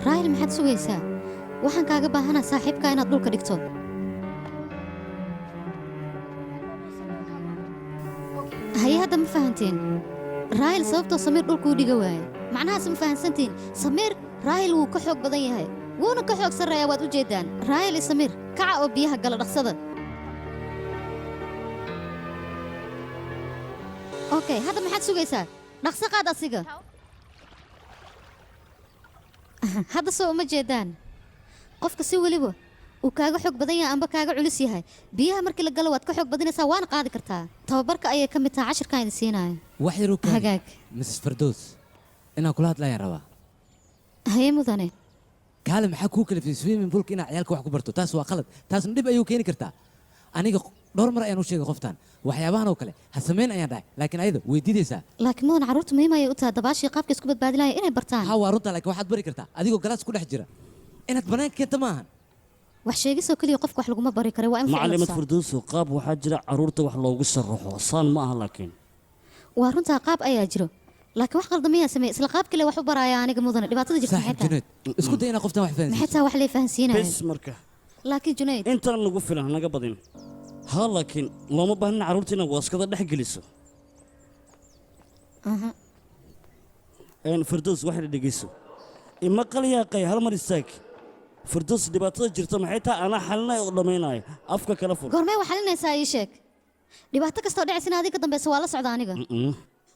رايل ما حد سويسا waxaan kaaga baahanaa saaxiibka inaad dhulka dhigto haye hadda ma fahanteen raayil sababtoo samiir dhulkuu dhiga waaye macnahaas ma fahansantiin samiir raayil wuu ka xoog badan yahay wuuna ka xoog sarreeyaa waad u jeedaan raayil iyo samiir kaca oo biyaha gala dhaqsada okay hadda maxaad sugaysaa dhaqso qaad asiga hadda soo uma jeedaan qofka si waliba uu kaaga xoog badan yahay amba kaaga culus yahay biyaha markii la galo waad ka xoog badanaysaa waana qaadi kartaa tababarka ayay ka mid tahay cashirkaan idin siinaayo wax yar u hagaag Mrs. Firdaws inaan kula hadlayaan rabaa haye mudane kaale maxaa kuu kalifay swimming poolka inaad ciyaalka wax ku barto taas waa qalad taasna dhib ayuu keeni kartaa aniga dhowr mar ayaan u sheegay qoftaan waxyaabahan oo kale ha samayn ayaan dhahay laakiin ayada weydiidaysaa laakiin mudan carruurta muhiim ayay u tahay dabaashii qaabka isku badbaadinaya inay bartaan ha waa runta laakiin waxaad bari kartaa adigoo galaas ku dhex jira inaad banaanka keenta maahan wax sheegisoo keliya qofka wax laguma bari karo waa in macallimad Firdaws qaab waxaa jira carruurta wax loogu sharaxo saan ma aha laakiin waa runta qaab ayaa jiro laakiin wax qaldamiyaa sameey isla qaab kale wax u baraya aniga mudane dhibaatada jirta maxay tahay isku day inaad qoftan wax fahansiiso maxay tahay wax la fahansiinayo bes marka laakiin Junayd intaan lagu filan naga badin ha laakiin looma baahna carruurta inaad waaskada dhex geliso Firdaws waxay dhageyso ima qalyaaqay hal mar istaag Firdaws dhibaatada jirta maxay tahay ana xalnay oo dhameynay afka kala fur goormee wax xalinaysaa ii sheeg dhibaato kastoo dhacaysa adiga ka dambaysa waa la socda aniga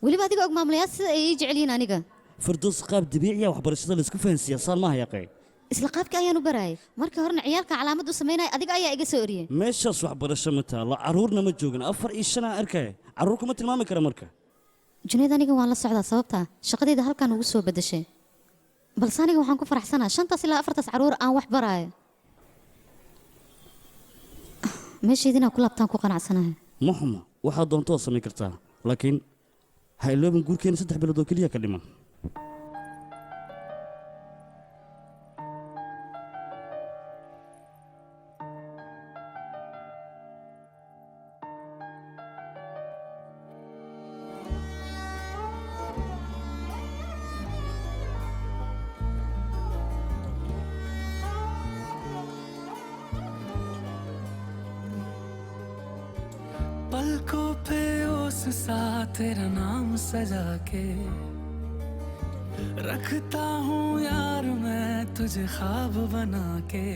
weliba adiga og maamulayaal sida ay ii jecel yihiin aniga Firdaws qaab dabiici ah waxbarashada la isku fahansiiya saan ma hayaqay isla qaabka ayaan u baraayay markii horena ciyaalka calaamad u sameynay adiga ayaa iga soo oriyay meeshaas waxbarasho ma taalo carruurna ma joogin 4 iyo 5 arkay carruur kuma tilmaami kara marka Junayd aniga waan la socdaa sababta shaqadayda halkan ugu soo bedeshay balse aniga waxaan ku faraxsanaa 5 ilaa 4 carruur aan wax baraayo meeshaydina ku laabtaan ku qanacsanahay maxma waxa doonto sameey kartaa laakiin ha ilooban guurkeena 3 bilood oo kaliya ka dhiman पलकों पे उस सा तेरा नाम सजा के रखता हूँ यार मैं तुझे ख्वाब बना के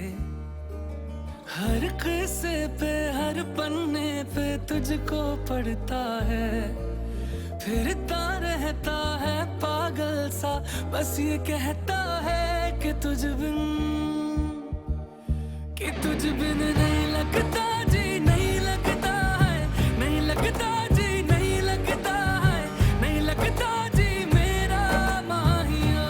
हर किस्से पे हर पन्ने पे तुझको पढ़ता है फिरता रहता है पागल सा बस ये कहता है कि तुझ बिन नहीं लगता जी नहीं लगता नहीं लगता जी नहीं लगता है नहीं लगता जी मेरा माहिया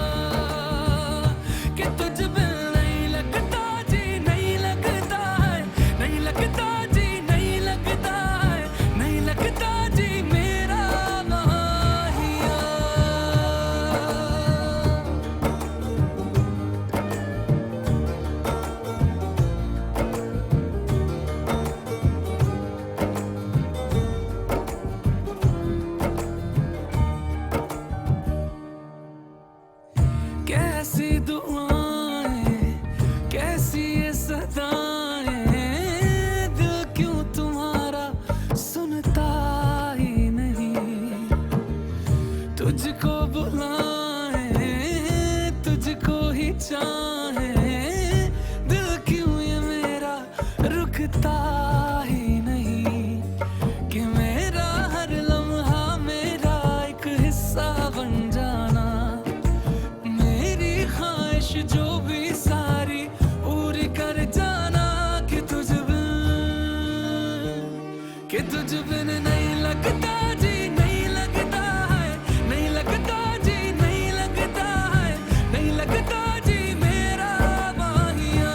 कि तुझ बिन नहीं लगता जी नहीं लगता है नहीं लगता जी नहीं लगता है नहीं लगता जी मेरा माहिया कैसी दुआएं कैसी ये सदाएं दिल क्यों तुम्हारा सुनता ही नहीं तुझको बुलाए तुझको ही चाहे दिल क्यों ये मेरा रुकता ही नहीं कि मेरा हर लम्हा मेरा एक हिस्सा बन जाना मेरी ख्वाहिश जो भी सारी पूरी कर जाना कि तुझ बिन नहीं लगता जी नहीं लगता है नहीं लगता जी नहीं लगता है नहीं लगता जी मेरा माहिया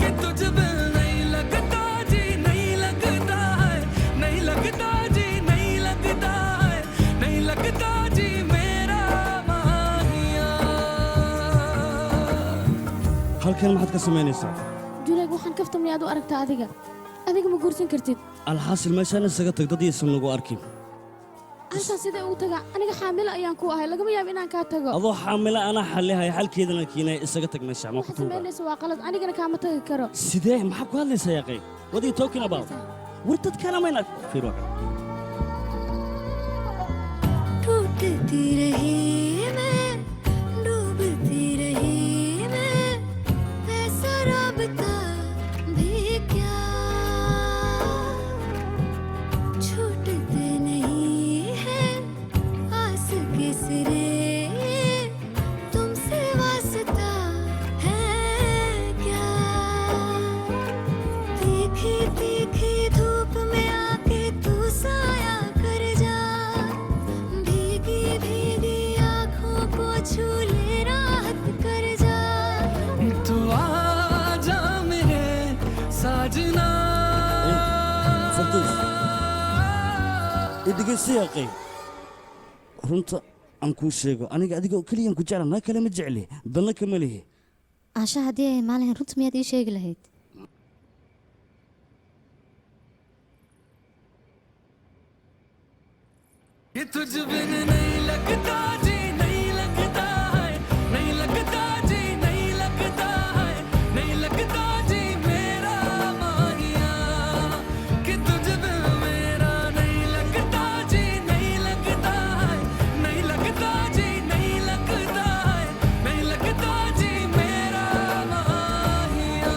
कि तुझ बिन नहीं लगता जी नहीं लगता है नहीं लगता जी नहीं लगता है नहीं लगता जी मेरा माहिया halkan maxaad ka sameynaysaa Junayd waxaan kafta miyaad u aragtaa adiga ma guursan kartid alxaasil meeshaan isaga tag dad iisan lagu arkin halkan sidee ugu tagaa aniga xaamilo ayaan ku ahay lagama yaabo inaan kaa tago adoo xaamila anaa xallihaya xalkeedana kiinay isaga tag meesha ma ku waxa tuuba samaynaysa waa qalad anigana kaama tagi karo sidee maxaa ku hadlaysaa yaqay what are you talking about war dadkana mayna fiiro टूटती रही मैं डूबती रही मैं ऐसा राबता भी क्या छूटते नहीं है आस के सिरे तुमसे वास्ता है क्या तीखी तीखी धूप में आके तू साया कर जा भीगी भीगी आँखों को छू ले राहत कर जा तू आ जा मेरे साजना farduus idhegeysta yaqay runta aan kuu sheego aniga adiga oo keliyan ku jecla naa kale ma jecli danna kama lihi aasha haddii ay maalin runta miyaad ii sheegi lahayd ये तुझ बिन नहीं लगता जी नहीं लगता है नहीं लगता जी नहीं लगता है नहीं लगता जी मेरा माहिया कि तुझ बिन मेरा नहीं लगता जी नहीं लगता है नहीं लगता जी नहीं लगता है नहीं लगता जी मेरा माहिया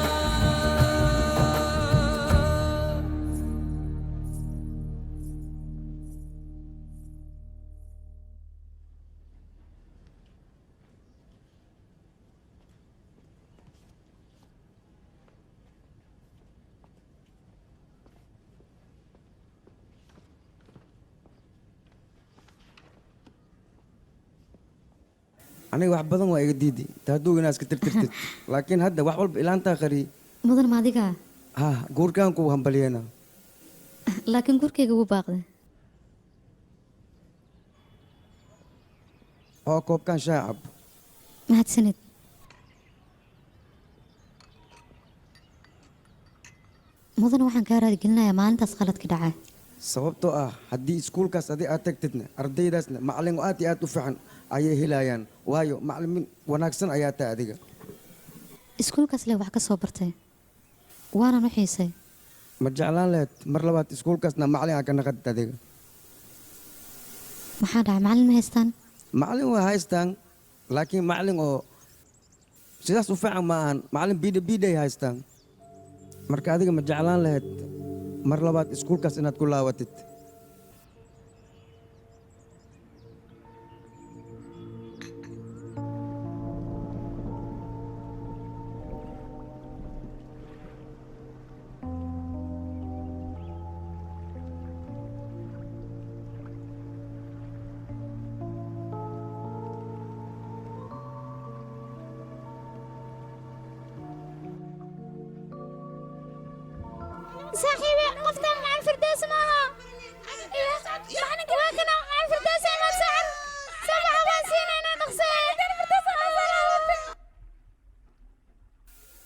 aniga wax badan waa iga diidi taaduu inaad iska tirtirtid laakiin hadda wax walba ilaantaa qari mudan ma adiga ha guurkaan ku hambalyeena laakiin gurkayga wuu baaqday oo koobkaan shaacab mahadsanid mudan waxaan kaa raadigelinayaa maalintaas qaladka dhacay sababtoo ah haddii iskuulkaas adi aad tagtidna ardaydaasna macallin aad iyo aad u fiican ayay helayaan waayo macallimiin wanaagsan ayaa tahay adiga iskuulkaas leh wax ka soo bartay waanan u xiisay ma jeclaan lahayd mar labaad iskuulkaasna macallin aa ka naqadid adiga maxaa dhacay macallin ma haystaan macallin waa haystaan laakiin macallin oo sidaas u fiican ma ahan macallin biidhay haystaan marka adiga ma jeclaan lahayd mar labaad iskuulkaas inaad ku laawatid صاحبي قفتها مع الفردوس معها معنا كواكنا مع الفردوس أنا سعر 57 أنا نخسر الفردوس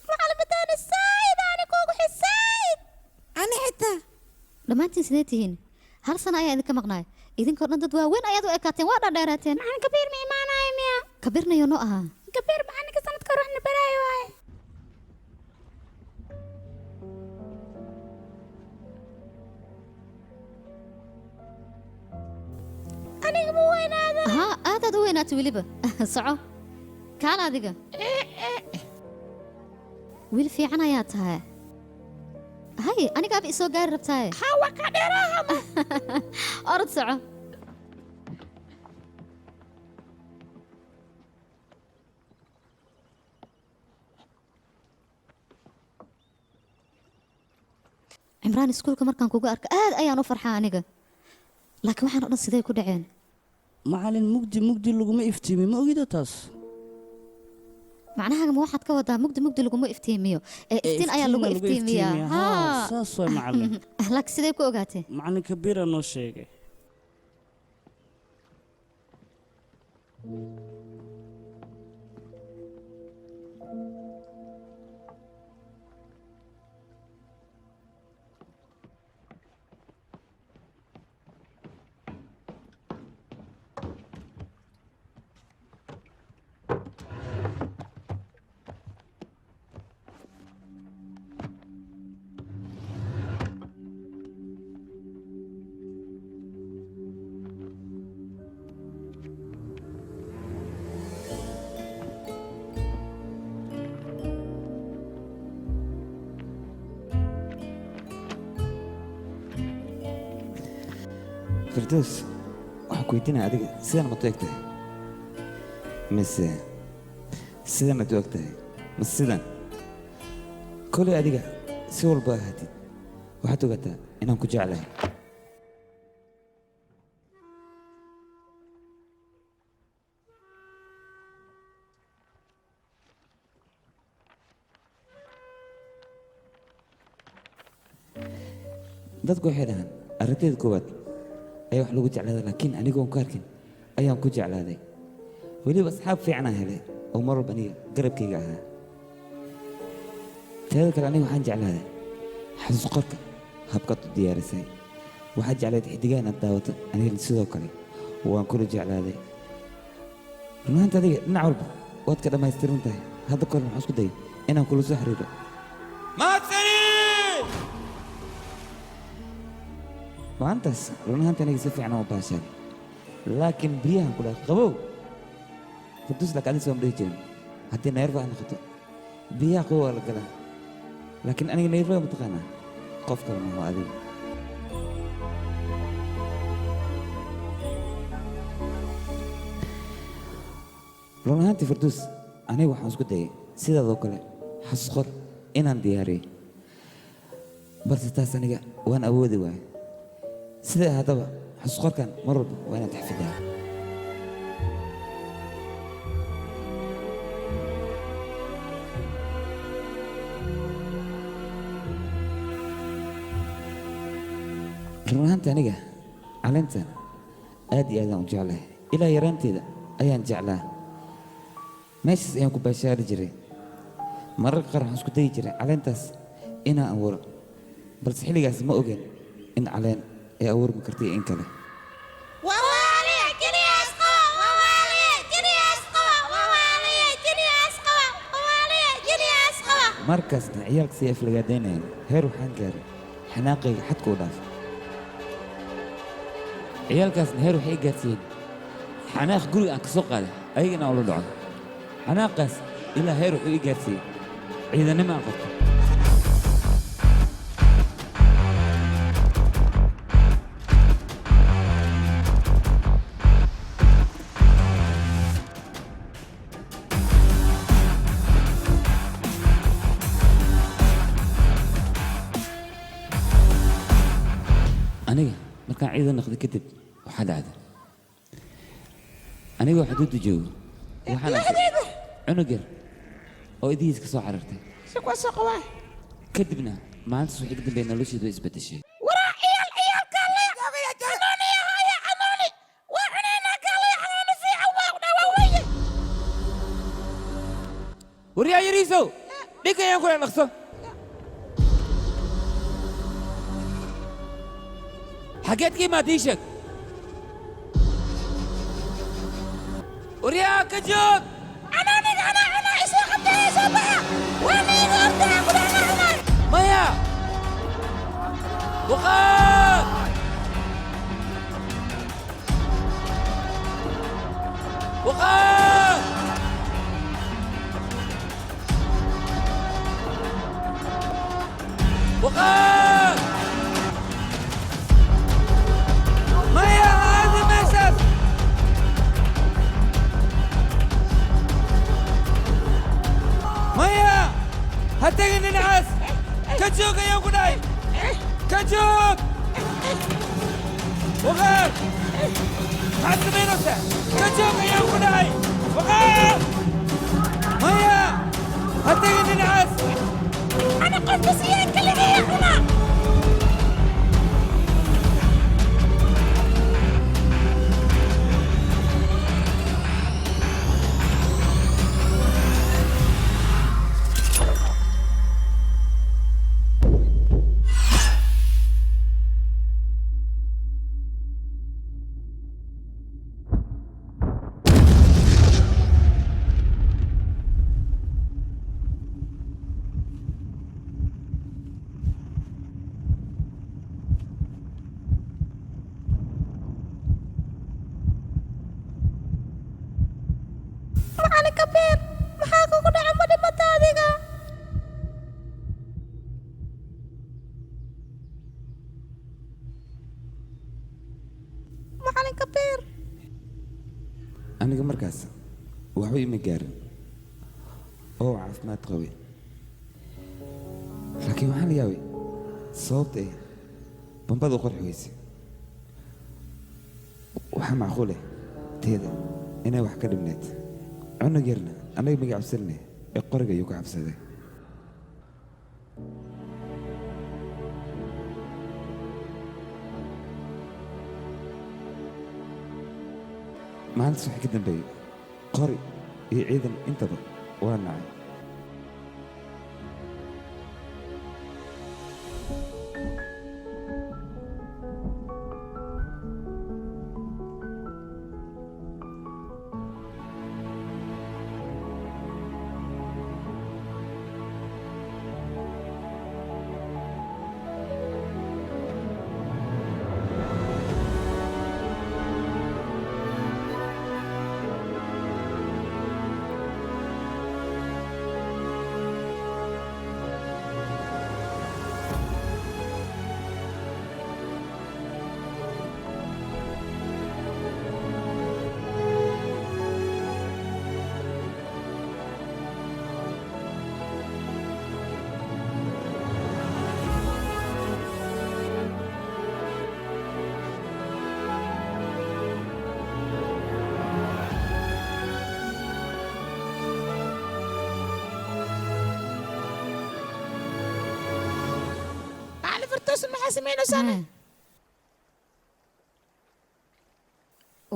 وعلبتان السعيد أنا كوكو السعيد ani xitaa dhammaantiin sidee tihiin hal sana ayaa idinka maqnaay idinkoo dhan dad waaweyn ayaad u ekaateen waa dhadheeraateen معنا كبير ما إيمانا يا kabirnayo noo ahaa كبير معنا كسنة كروحنا برايو هاي أنا مو وين هذا haa aadaad u weynaatay weliba soco kaan adiga wiil fiican ayaa tahay hay anigaaba isoo gaari rabtaaye حوا كدراها orod soco cimraan iskuulka markaan kugu arka aad ayaan u farxaa aniga laakiin waxaan o dhan sidee ku dhaceen macallin mugdi laguma iftiimi ma ogida taas macnahaga ma waxaad ka wadaa mugdi laguma iftiimiyo ee iftiin ayaa lagu iftiimiyaa haa saas waa macallin laakiin sidee ku ogaatee macallin kabiira noo sheegay firdaws waxaan ku weydiinaya adiga sidan ma tueg tahay mise sidan ma tueg tahay mise sidan kolay adiga si walba ahaatid waxaad ogaataa inaan ku jeclahay dadku waxay dhahaan arrinteeda koowaad ayaa wax lagu jeclaaday laakiin anigoon ku arkin ayaan ku jeclaaday weliba asxaab fiicanaa helay oo mar walba aniga garabkayga ahaa teeda kale aniga waxaan jeclaaday xasuus qorka habkaad u diyaarisay waxaad jeclayd xidigaa inaad daawato anigana sidoo kale waan kula jeclaaday runaanta adiga dhinac walba waad ka dhammaystiran tahay hadda kahor maxaan isku dayay inaan kula soo xiriiro maantaas runaanta aniga si fiican u baashaan laakiin biyahan ku dhahay qabow firdaws laakiin adiga sooma dhihi jirin haddii neerfa aad noqoto biyaha qabow waa la galaa laakiin aniga neerfa mataqaanaa qof kale maaho adiga run ahaantii firdaws aniga waxaan isku dayay sidaadoo kale xasuus qor inaan diyaariyo balse taas aniga waan awoodi waayay sida haddaba xasuus qorkan mar walba waa inaad xafidaa run ahaantii aniga calintan aad iyo aadaan u jeclahay ilaa yaraanteeda ayaan jeclaa meeshaas ayaan ku baashaari jiray mararka qaar waxaan isku dayi jiray caleentaas inaan abuuro balse xilligaas ma ogeen in caleen ay abuurmi kartay in kale markaasna ciyaalka si aflagaadaynayaan heer waxaan gaaray xanaaqayga xadka u dhaafay ciyaalkaasna heer waxay gaarsiiyeen xanaaq guriga aan ka soo qaaday ayagana aan ula dhaco xanaaqaas ilaa heer wuxuu ii gaarsiiyey ciidannimo aan qabto aniga markaan ciidan noqday kadib waxaa dhacday anigoo xuduudda joogo waxaan arkay cunug yar oo idihiis ka soo carartay kadibna maalintaas wixii ka dambeeyay nolosheedu way isbeddeshay waryaa yariisow dhinka ayaan kula dhaqso حاجات كي ما تيشك وريا كجوب انا ايش اخذت يا صباح واني غلطت انا مايا وقف وقف وقف مايا هذا مسد مايا هتجي ننعس كجوك يا قداي كجوك وغير حتى بينوسه كجوك يا قداي وغير مايا هتجي ننعس انا قلت سيرك اللي جاي هنا macalin kabiir aniga markaas waxba ima gaarin oo caafimaad qabay laakiin waxaan la yaabay sababta ay bambada u qarxi weysay waxaa macquul ah teeda inay wax ka dhibneed cunug yarna annaga maga cabsanay ee qoriga ayuu ka cabsaday maalintaas waxay ka dambeeyey qori iyo ciidan intaba waa nacay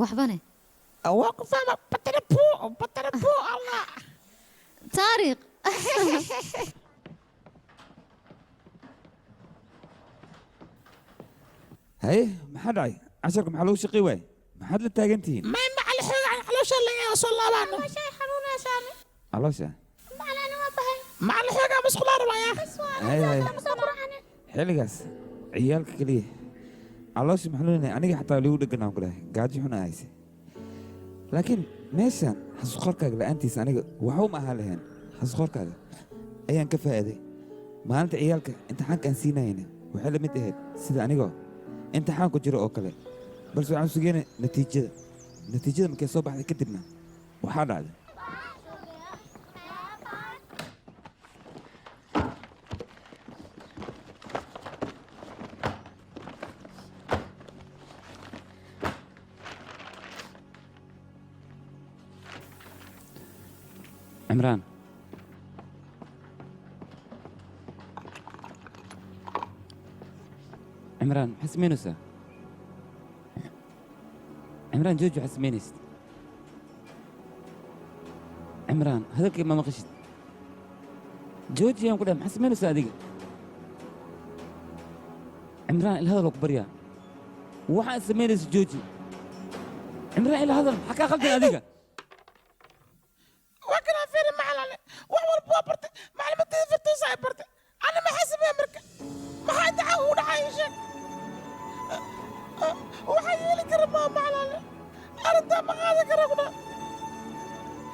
waxbane waa ku fahma batarabu allah taariikh haye maxaa dhacay casharka maxaa lagu shaqay waay maxaad la taagan tihiin may macal xoogan caloosha laga soo laabaano shay xanuunaysaani caloosha macalana ma bahay macal xoogan masquulaar waaya haye xilligaas ciyaalka keliya caloosha maxluunay aniga xataa ligu dheganaan ku dhahay gaajo xuna hayse laakiin meeshaan xasuuqorkaaga la'aantiisa aniga waxa uma ahaan lahayn xasuuqorkaaga ayaan ka faa'iiday maalinta ciyaalka imtixaanka aan siinayna waxay la mid ahayd sida anigoo imtixaanku jiro oo kale balse waxaan sugeynay natiijada markay soo baxday kadibna waxaa dhacday عمران عمران حسمينوسا عمران جوجو حسمينيست عمران هذا الكلمة ما قشت جوجي يوم قدام حسمينوسا هذيك عمران الهذا الأكبر يا وحا سمينيس جوجي عمران إلى هذا حكا خلتي هذيك معلوماتي في التوسع برتي انا ما حاسب امريكا ما حد عود عايشك وحي لي كرما معلال ارد ما هذا كرمنا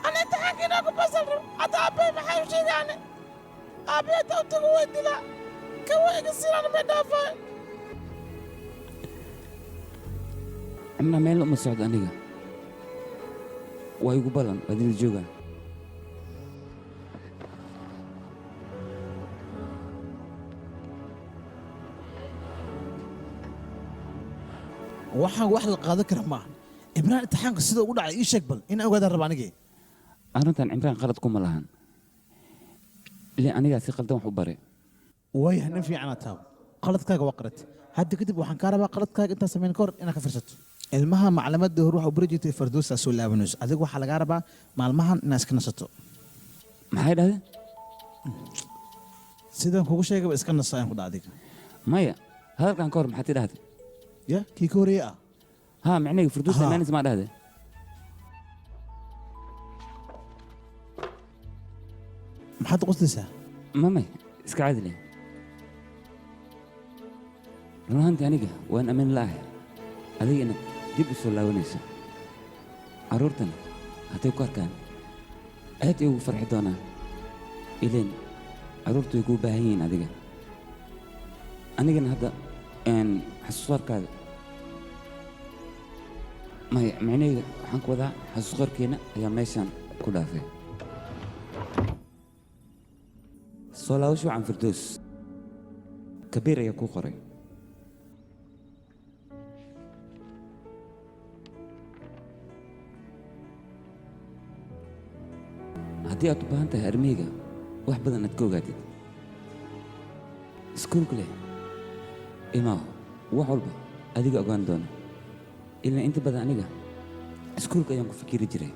انا تحكينا بصل حتى ابي ما حيمشي يعني ابي توتو ودي لا كوي يصير انا ما دافع عمنا ميل ام سعود انيغا واي غبلان بدل جوغا waxaan wax la qaadan kara maaha imraan imtixaanka sida ugu dhacay ii sheeg bal in ogaadaan raba anigii arrintan cimraan qalad kuma lahan ilaa anigaa si qaldan wax u bare waayaha nin fiicana taabo qaladkaaga waa qarat hadda kadib waxaan kaa rabaa qaladkaaga intaan samayn ka hor inaad ka fiirsato ilmaha maclamadda hore waxa u bari jirtay fardoosa soo laabanayso adiga waxaa lagaa rabaa maalmahan inaad iska nasato maxay dhahdeen sidaan kugu sheegaba iska nasa ayaan ku dha adiga maya hadalkan ka hor maxaad ii dhahday ya kii ka horeeye ah ها معنيه فردوس مانيس ما هذا ما حد قصدسها مامي اسك عادلي روح انت انيقه وان امين الله هذه انك ديب السولا ونيسا عرورتنا هاتيو كاركان هاتيو فرحتونا إلين عرورتو يقول باهيين هذيك انيقه هذا ان حسوار كذا maya macnaheyga waxaan ku wadaa xasuus qorkeena ayaa meeshaan ku dhaafay soo laabasho wacan firdoos kabiir ayaa kuu qoray haddii aad u baahan tahay armeyga wax badan aad ka ogaatid iskuulku leh imaa wax walba adiga ogaan doona ilaa inta badan aniga iskuulka ayaan ku fikiri jiray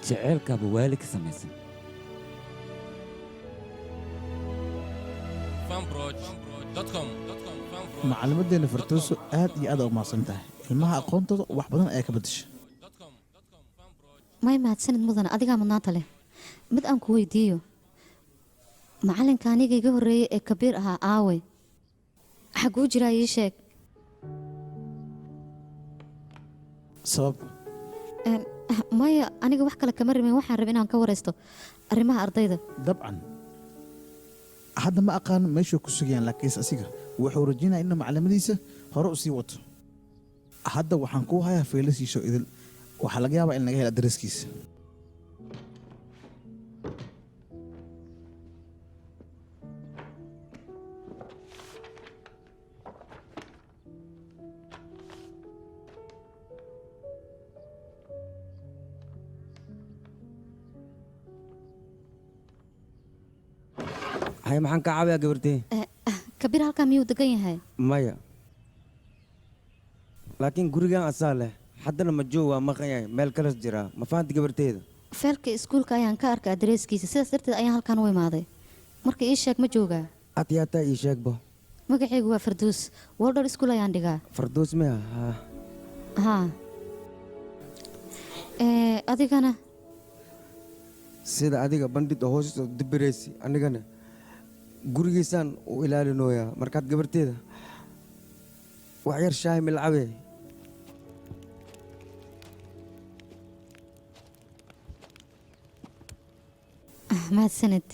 jaceylkaaba waali ka samaysan macalimaddeena fartooso aad iyo aad u mahadsan tahay ilmaha aqoontooda wax badan ayaa ka beddesha may mahadsanid mudan adigaa mudnaanta leh mid aan ku weydiiyo macalinka aniga iga horreeyey ee kabiir ahaa aawe xaguu jiraa ii sheeg sabab maya aniga wax kale kama rabin waxaan rabin inaan ka waraysto arrimaha ardayda dabcan hadda ma aqaan meeshuu ku sugayaan laakiinse asiga wuxuu rajaynayaa inuu macalimadiisa hore u sii wato hadda waxaan kuu hayaa feelasiisoo idil waxaa laga yaabaa in laga hela daraskiisa hay maxaan ka caawiyaa gabartee kabiir halkaa miyuu degan yahay maya laakiin gurigan asaa leh haddana ma joog waa maqan yahay meel kalas jiraa ma fahanti gabarteeda feelka iskuulka ayaan ka arkay adreeskiisa sidaas darteed ayaan halkaan u imaaday marka ii sheeg ma joogaa ad yaataa ii sheegbo magacaygu waa farduus woldhor iskuul ayaan dhigaa farduus miya haa adigana sida adiga bandhid oo hoos dibiraysi anigana gurigiisaan u ilaalinooyaa markaad gabarteeda wax yar shaahi milcabe mahadsanid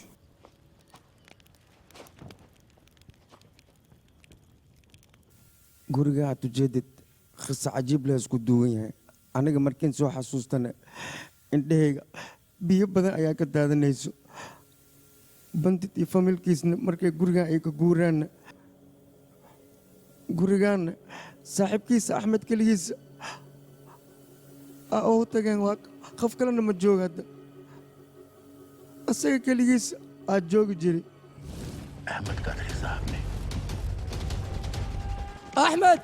guriga aad ujeedid khisa cajiib leh isku duwan yahay aniga markiin soo xasuustana indhahayga biyo badan ayaa ka daadanayso bandid iyo familkiisna markay gurigan ay ka guuraanna gurigaanna saaxiibkiisa axmed keligiisa aa u tageen waa qof kalena ma jooga hadda asaga keligiisa aad joogi jiri أحمد قادري صاحبني أحمد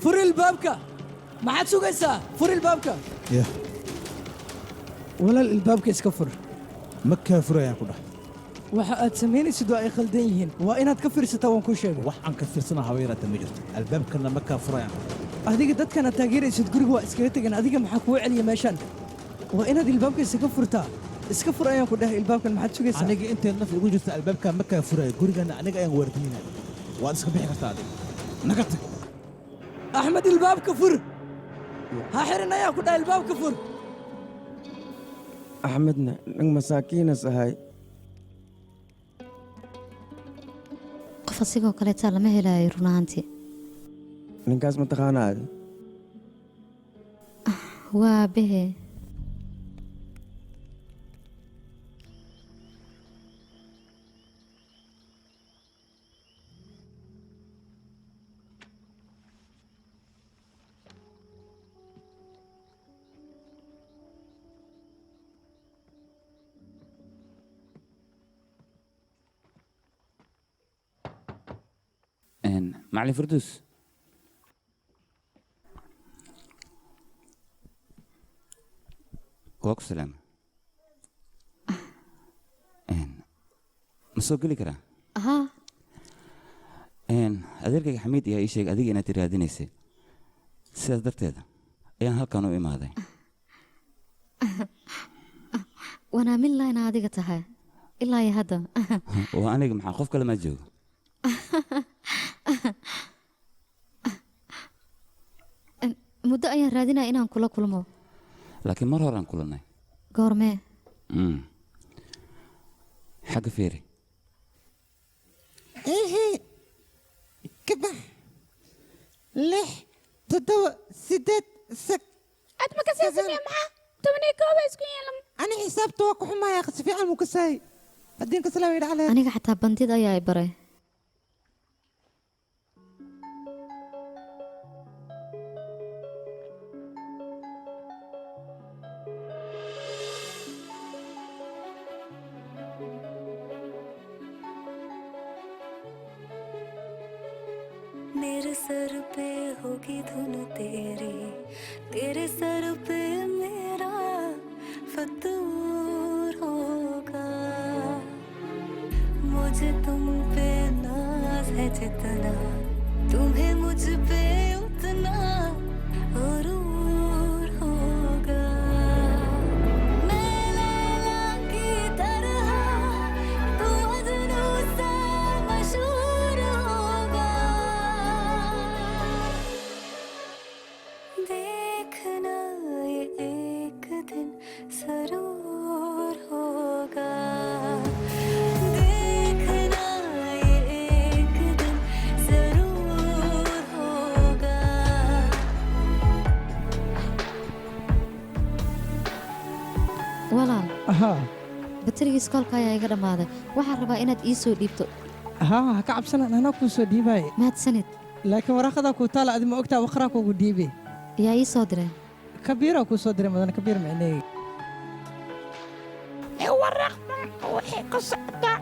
فر البابكة ما عاد سوق إنسا فر البابكة يا ولا البابكة اسكفر مكة فريا كده waxa aad samaynaysid waa ay khaldan yihiin waa inaad ka fiirsataa waan kuu sheegay wax aan ka fiirsanaha haweerata ma jirto albaabkana maka furayaan adiga dadkana taageeraysid guriga waa iskaga tegan adiga maxaa kugu celiya meeshaan waa inaad ilbaabka iska furtaa iska fur ayaan ku dhahay ilbaabkan maxaad sugaysaa aniga intay naf igu jirta albaabka maka furaya gurigana aniga ayaan waardiinaya waad iska bixi kartaa adiga naga tag axmed ilbaabka fur ha xirin ayaan ku dhahay ilbaabka fur axmedna nin masaakiinas ahay qof asigoo kaleetaa lama helaayo run ahaantii ninkaas ma taqaanaad waa behe معلم فردوس واكو سلام ما soo geli karaa haa adeerkayga xamiid ayaa ii sheegay adiga inaad iraadinaysay sidaas darteeda ayaan halkan u imaaday wanaamin lahayna adiga tahay ilaa iyo hadda waa aniga maxaa qof kale maa joogo muddo ayaan raadinaya inaan kula kulmo laakiin mar horaan kulannay goormee xagga feeri كده lix toddoba sideed sag aad ma kasii samee maxaa tobanii kooba isku yeelam ani xisaabta waa ku xumaya si fiican muu kasaay haddii kasala way dhacleen aniga xataa bandid ayaa i baray मेरे सर पे होगी धुन तेरी तेरे सर पे मेरा फतूर होगा मुझे तुम पे नाज है जितना तुम्हें मुझ पे उतना गुरूर होगा मैं लैला की तरह तू मजनू सा मशहूर होगा देखना ये एक दिन जरूर होगा देखना ये एक दिन जरूर होगा walaal haa batarigii iskoolka ayaa iga dhammaaday waxaan rabaa inaad ii soo dhiibto haa ha ka cabsanan anaa kuu soo dhiibaaye mahadsanid laakiin waraaqadaa kuu taala adi ma ogtaa waqraa kuugu dhiibe yaa ii soo diray kabiiraa kuu soo diray mudane kabiir micneey waraqdan waxay ku socdaa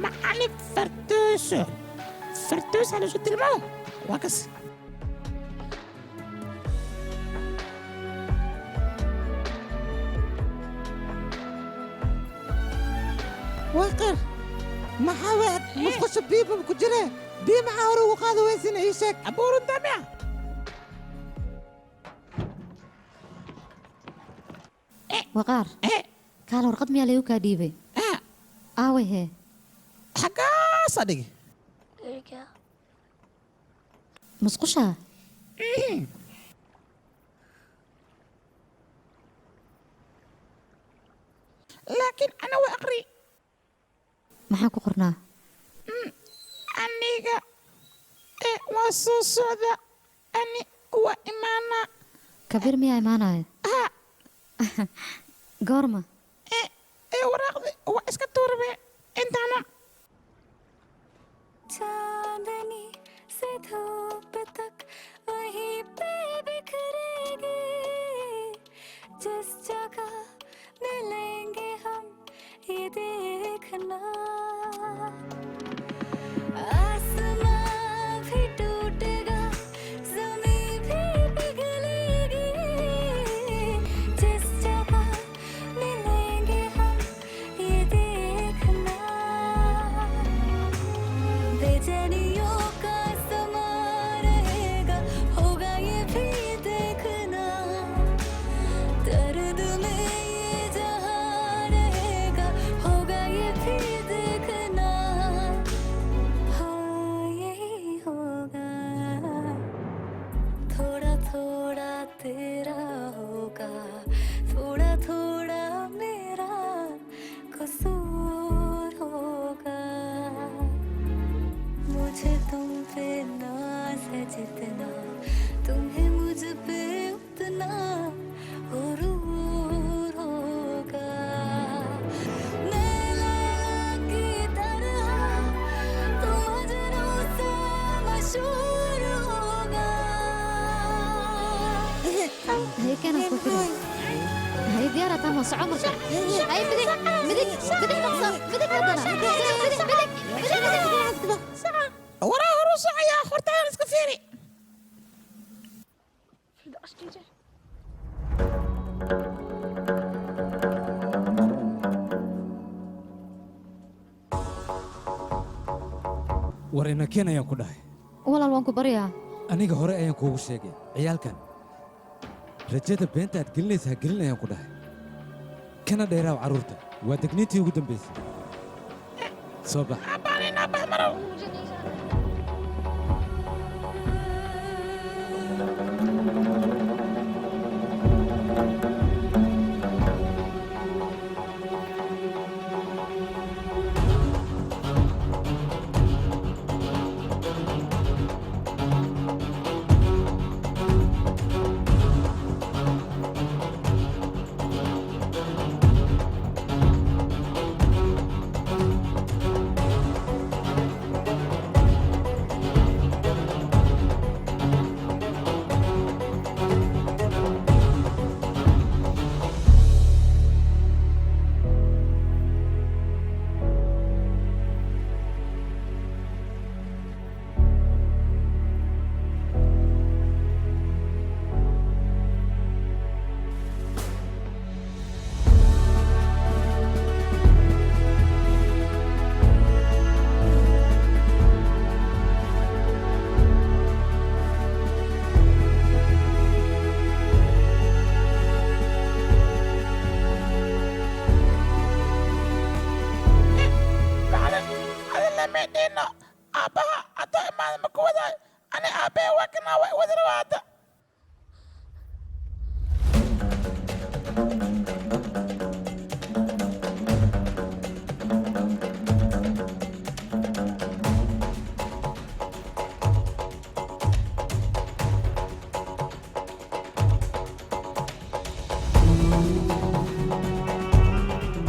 macalin farduuso farduus hal isu tilmaamo waa kas waqar maxaa waad musqusha biiba ku jire bii maxaa hore ugu qaadi weysina ii sheeg abuurun damia waqaar kaala warqad miyaa laygu kaa dhiibay aaway hee xaggaasaa dhigi musqushaa laakiin ana waa aqri maxaa ku qornaa aniga waa soo socda ani waa imaanaa kabiir miyaa imaanaya goorma waraaqdi waa iska tuurabe intaana चांदनी से धूप तक वहीं पे बिखरेगी जिस जगह मिलेंगे हम ये देखना आसमां भी टूटेगा ज़मीं भी पिघलेगी जिस जगह मिलेंगे हम ये देखना बेचैनियों का समा रहेगा होगा ये भी देखना दर्द में ये जहां रहेगा होगा ये भी देखना हाँ यही होगा थोड़ा थोड़ा तेरा होगा थोड़ा थोड़ा मेरा कसूर होगा मुझे तुम पे नाज है जितना तुम्हें मुझ पे उतना गुरूर होगा मैं लैला की तरह तू मजनू सा मशहूर होगा هي كانت كفر هي ديارة تمام صعب مرشا هاي بدك بدك بدك نقصر بدك هدنا بدك بدك waraa horu socoyaa hortaan iska fiiri war inakeen ayaan ku dhahay walaal waan ku baryaa aniga hore ayaan kuugu sheegay ciyaalkan rajada beenta aad gelinaysa ha gelin ayaan ku dhahay kana dheeraaw carruurta waa degniintii ugu dambaysay soo bax abaaninaa bahmarow aabbe waa kanaa way wada rabaa hadda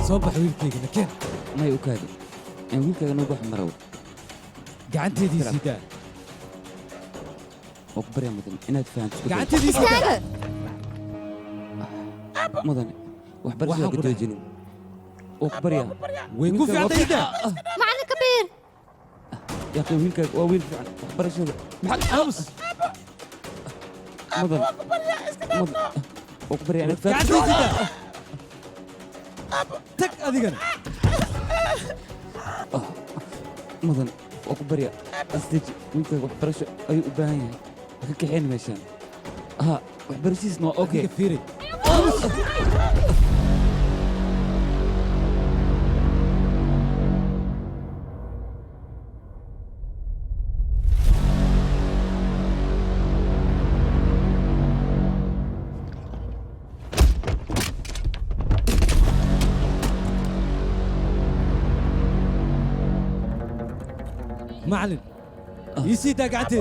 soo bax wiilkaygana keen may u kaadi aan wiilkaaga noo bax marow gacanteedii sidaa oo ku baryaa mudan inaad fahanto gacanteedii sidaa mudan waxbarashada ka joojinin oo ku baryaa way ku fiicantayda macallin kabiir yaa qey wiilkaaga waa wiil fiican waxbarashada maxaad aamus mudan mudan oo ku baryaa inaad fahanto gacanteedii sidaa tag adigana mudan oo ku barya isdeji wiilkaaga waxbarasho ayuu u baahan yahay ha ka kaxeen meeshaan ها waxbarashiisna waa okay fiiri معلم يسيدا قعدت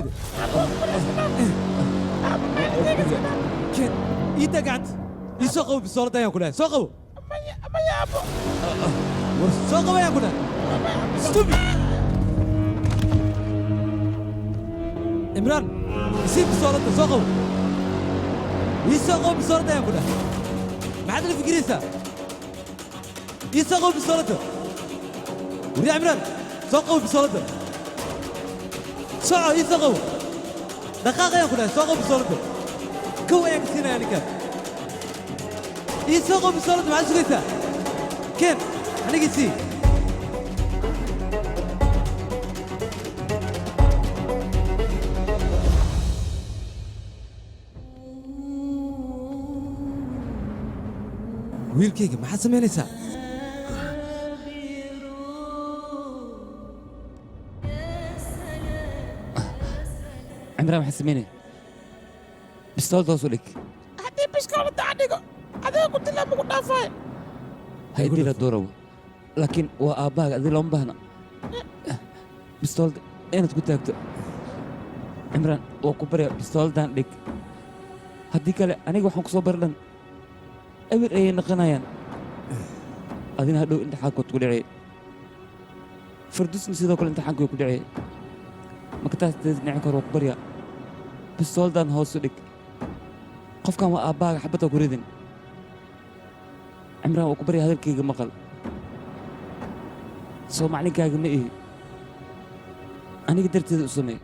كن يدا قعدت يسوقوا بالصورة يا كلها سوقوا سوقوا يا كلها ستوبي إمران يسيب بالصورة سوقوا يسوقوا بالصورة يا كلها ما عاد في كريسة يسوقوا بالصورة وريا عمران سوقوا بالصورة سوقوا يسوقوا دقائق يا كلها سوقوا بالصورة كو يا كسينا يعني كان يسوقوا بالصورة مع سوقتها كيف أنا قلتي ويل كيك ما حد سمعني سا عمران ما حد سمعني بستول توصلك haddii biskoolada adhigo adiga ku tilaabo ku dhaafay هيدي للدورة لكن وآباك هذه لهم بهنا بستول أنا تقول تاكتو عمران وكبريا بستول دان لك هديك أنا وحنك صبر لن أمر أي نقنايان أذين هدو أنت حاكو تقول عي فردوس نسيدو كل أنت حاكو يقول عي ما كنت تزنعك وكبريا بستول دان هوسلك قف كان وآباك حبته قريدن عمران وكبري هذا الكيك مقل سو معني كاغ ما إيه أنا قدرت أسمي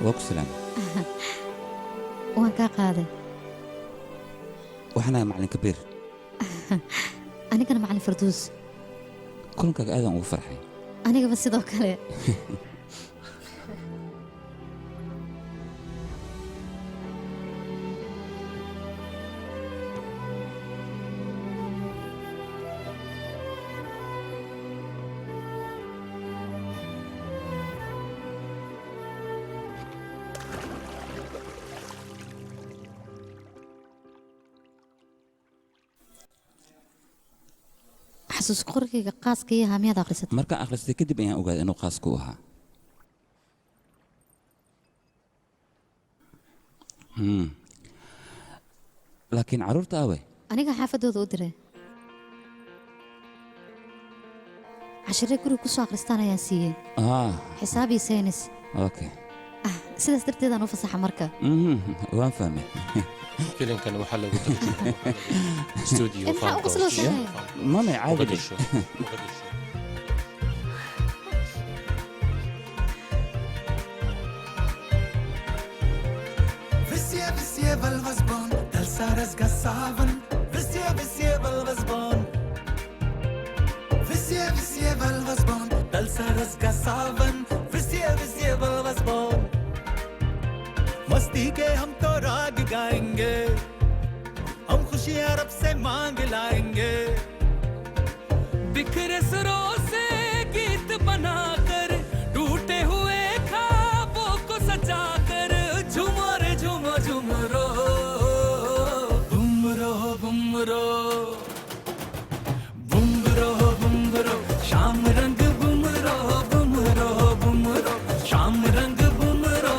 waa ku salaam waan kaa qaaday waxaana macalin kabiir anigana macalin farduus kulankaaga aadaan ugu farxay anigaba sidoo kale xasuus qorkayga qaaska iyo haamiyaad akhrisatay markaan akhristay kadib ayaan ogaaday inuu qaas ku ahaa laakiin carruurta awe aniga xaafaddooda u diray casharre guriga ku soo akhristaan ayaan siiyey xisaab iyo saynis okay sidaas darteedaan u fasaxa marka waan fahmay filimkan waxaa lagu tarjumay studio maxaa uga soo saaraya mama caadi Visye balvasbon dal saras gasavan Visye balvasbon Visye balvasbon dal saras gasavan Visye balvasbon मस्ती के हम तो राग गाएंगे हम खुशियां रब से मांग लाएंगे बिखरे सुरों से गीत बनाकर टूटे हुए ख्वाबों को सजाकर झूमो रे झूमो झूमरो बुमरो बुमरो बुमरो बुमरो शाम रंग बुमरो बुमरो बुमरो शाम रंग बुमरो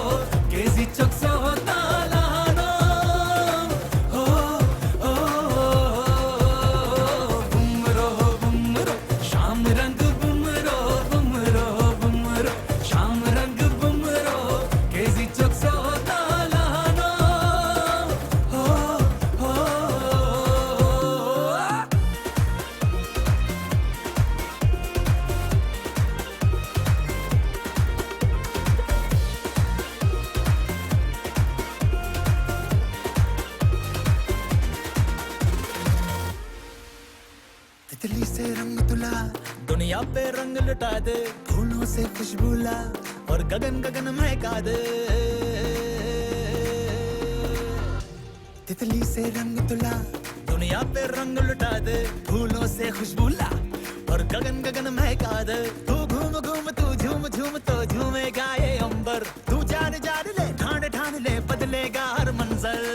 केजी चक से होता लानो हो बुमरो बुमरो शाम रंग बुमरो बुमरो बुमरो शाम रंग बुमरो केजी चक से होता लानो हो तितली से रंग तुला दुनिया पे रंग लुटा दे फूलों से खुशबू ला और गगन गगन महका दे तितली से रंग तुला दुनिया पे रंग लुटा दे फूलों से खुशबू ला और गगन गगन महका दे तू घूम घूम तू झूम झूम तो झूमेगा ये अंबर तू जान जान ले ठान ठान ले बदलेगा हर मंजर